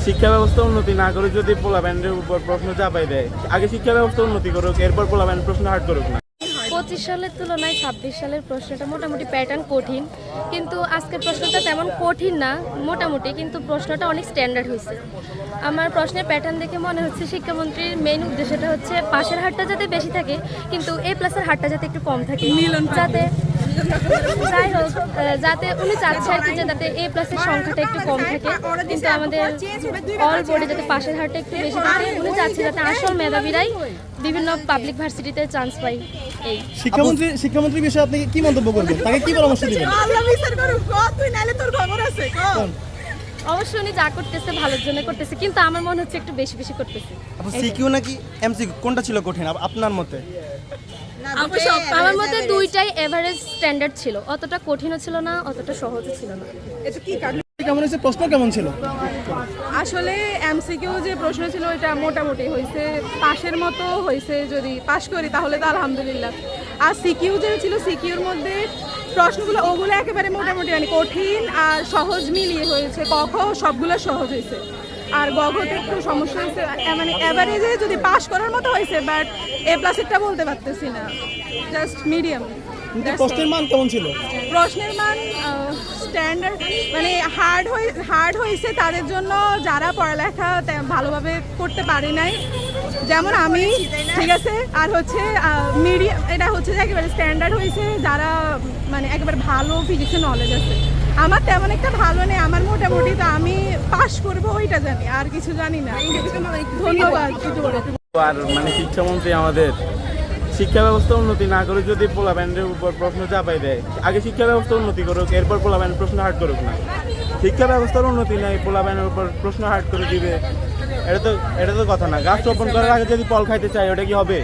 শিক্ষা ব্যবস্থা উন্নতি না করে যদি পোলাব্যান্ডের উপর প্রশ্ন চাপাই দেয়, আগে শিক্ষা ব্যবস্থা উন্নতি করুক, এরপর পোলাব্যান্ড প্রশ্ন হার্ড করুক না। 25 সালের তুলনায় 26 সালের প্রশ্নটা মোটামুটি প্যাটার্ন কঠিন, কিন্তু আজকের প্রশ্নটা তেমন কঠিন না মোটামুটি, কিন্তু প্রশ্নটা অনেক স্ট্যান্ডার্ড হয়েছে। আমার প্রশ্নের প্যাটার্ন দেখে মনে হচ্ছে শিক্ষামন্ত্রীর মেইন উদ্দেশ্যটা হচ্ছে পাশের হারটা যাতে বেশি থাকে কিন্তু A+-এর হারটা যাতে একটু কম থাকে, যাতে যাই হোক যাতে উনি চাচ্ছে আর কি যে যাতে A+-এর সংখ্যাটা একটু কম থাকে, কিন্তু আমাদের অল বোর্ডে যাতে পাশের হারটা একটু বেশি থাকে। উনি চাচ্ছে যাতে আসল মেধাবীরাই বিভিন্ন পাবলিক ভার্সিটিতে চান্স পায়। এই শিক্ষামন্ত্রী বিষয়ে আপনি কি মন্তব্য করবেন, তাকে কি পরামর্শ দিবেন? অবশ্যই উনি যা করতেছে ভালোর জন্য করতেছে, কিন্তু আমার মনে হচ্ছে একটু বেশি বেশি করতেছে। সিকিউ নাকি এমসিকিউ কোনটা ছিল কঠিন আপনার মতে? আমার মতে দুইটাই এভারেজ স্ট্যান্ডার্ড ছিল, অতটা কঠিনও ছিল না, অতটা সহজও ছিল না। কেমন হয়েছে, প্রশ্ন কেমন ছিল? আসলে এমসিকিউ যে প্রশ্ন ছিল এটা মোটামুটি হয়েছে, পাশের মতো হয়েছে। যদি পাশ করি তাহলে তো আলহামদুলিল্লাহ। আর সিকিউ যে ছিল, সিকিউর মধ্যে প্রশ্নগুলো ওগুলো একেবারে মোটামুটি মানে কঠিন আর সহজ মিলিয়ে হয়েছে। কখ সবগুলো সহজ হয়েছে, আর গঘতে একটু সমস্যা হয়েছে, মানে অ্যাভারেজে যদি পাশ করার মতো হয়েছে, বাট A+-এরটা বলতে পারতেছি না, জাস্ট মিডিয়াম। প্রশ্নের মান কেমন ছিল? প্রশ্নের মান স্ট্যান্ডার্ড, মানে হার্ড হয়েছে তাদের জন্য যারা পড়ালেখা ভালোভাবে করতে পারে নাই, যেমন আমি, ঠিক আছে। আর হচ্ছে মিডিয়াম, এটা হচ্ছে যে একেবারে স্ট্যান্ডার্ড হয়েছে যারা মানে একেবারে ভালো ফিজিক্সের নলেজ আছে। আমার তেমন একটা ভালো নেই, আমার মোটামুটি, তো আমি পাশ করবো ওইটা জানি, আর কিছু জানি না। ধন্যবাদ। আর মানে শিক্ষামন্ত্রী আমাদের শিক্ষা ব্যবস্থা উন্নতি না করে যদি পোলাব্যান্ডের উপর প্রশ্ন চাপাই দেয়, আগে শিক্ষা ব্যবস্থা উন্নতি করুক, এরপর পোলাব্যান্ড প্রশ্ন হার্ড করুক না। শিক্ষা ব্যবস্থার উন্নতি নাই, পোলাব্যান্ডের উপর প্রশ্ন হার্ড করে দিবে, এটা তো কথা না। গাছ রোপণ করার আগে যদি ফল খাইতে চাই, ওটা কি হবে?